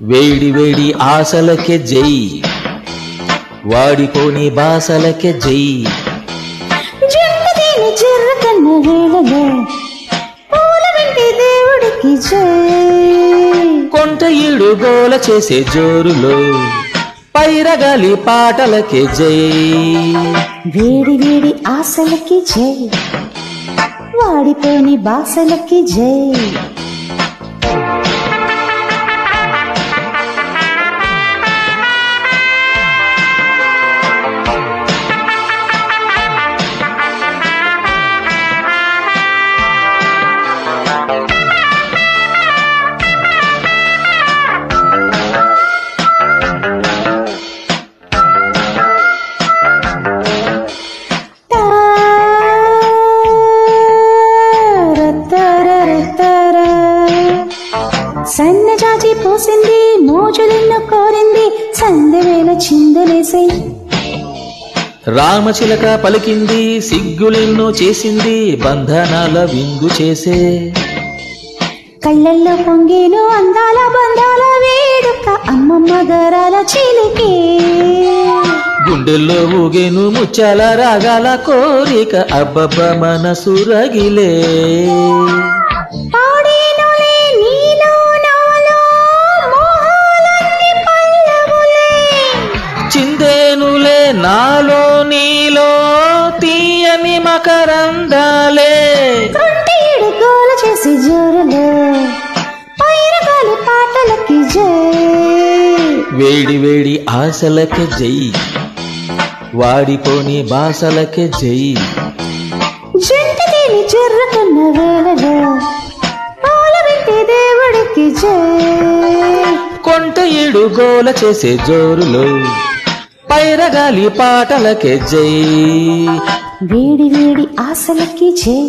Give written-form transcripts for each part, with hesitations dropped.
వేడి వేడి ఆశలకే జై, వాడిపోని బాసలకే జై. జంటదేని జర్రకన్న వేళలో పూల వెంటి దేవుడికి జై. కొంట ఈడు గోల చేసే జోరులో పైరగాలి పాటలకే జై. వేడి వేడి ఆశలకి జై, వాడిపోని బాసలకి జై. సన్నజాజి పోసింది, మోజులెన్నో కోరింది, సందవేళ చిందలేసై. రామచిలక పలికింది, సిగ్గులెన్నో చేసింది, బంధనాల విందు చేసే. కళ్ళల్లో పొంగేను అందాల బంధాల వేడుక, అమ్మమ్మ గరాల చిలికే. గుండెల్లో ఊగేను ముచ్చాల రాగాల కోరిక, అబ్బబ్బ మనసు రగిలే. చిందేనులే నాలో నీలో తీయని మకరందాలే. గోల చేసి జోరులో పైరగాలి పాటలకి జై. వేడి వేడి ఆశలకే జై, వాడిపోని బాసలకే జై. జంటదేని జర్రకున్న వేళలో పూల వెంటి దేవుడికి జై. కొంట ఈడు గోల చేసే జోరులో పైరగాలి పాటలకే జై. వేడి వేడి ఆశలకి జై,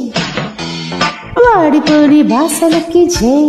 వాడిపోని బాసలకి జై.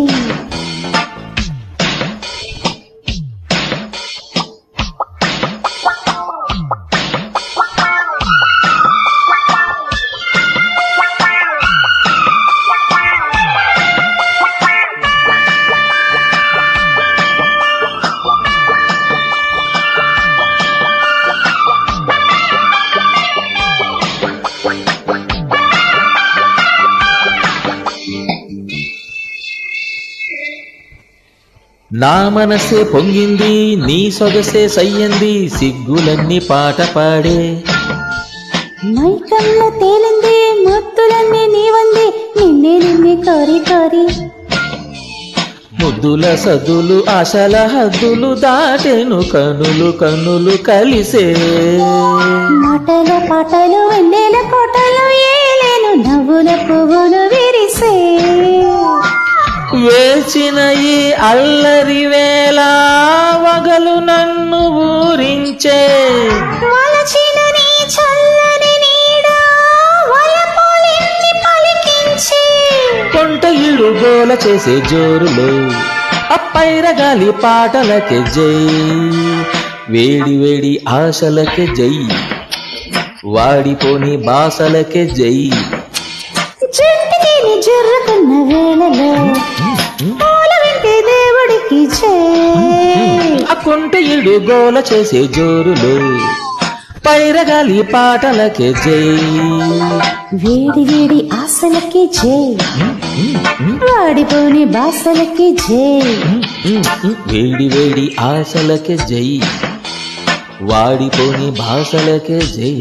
నా మనసే పొంగింది, నీ సొగసే సయ్యంది, సిగ్గులన్నీ పాట పాడే. మైకంలో తేలింది, మత్తులన్నీ నీవంది, నిన్నే నిన్నే కోరి కోరి. ముద్దుల సద్దులు ఆశల హద్దులు దాటెను, కనులు కన్నులు కలిసే. మాటల పాటలు వెన్నెల కోటలు ఏలేను, నవ్వుల పువ్వులు విరిసే. వేచిన ఈ అల్లరి వేళ వగలు నన్ను ఊరించే. వలచిన నీ చల్లని నీడ వలపులెన్ని పలికించే. కొంట ఈడు గోల చేసే జోరులో అప్పైరగాలి పాటలకే జై. వేడి వేడి ఆశలకే జై, వాడిపోని బాసలకే జై. జంటదేని జర్రకున్న వేళలో పూల వెంటి దేవుడికి జై. ఆ కొంట ఈడు గోల చేసే జోరులో పైరగాలి పాటలకే జై. వేడి వేడి ఆశలకి జై, వాడిపోని బాసలకి జై. వేడి వేడి ఆశలకే జై, వాడిపోని భాషలకే జై.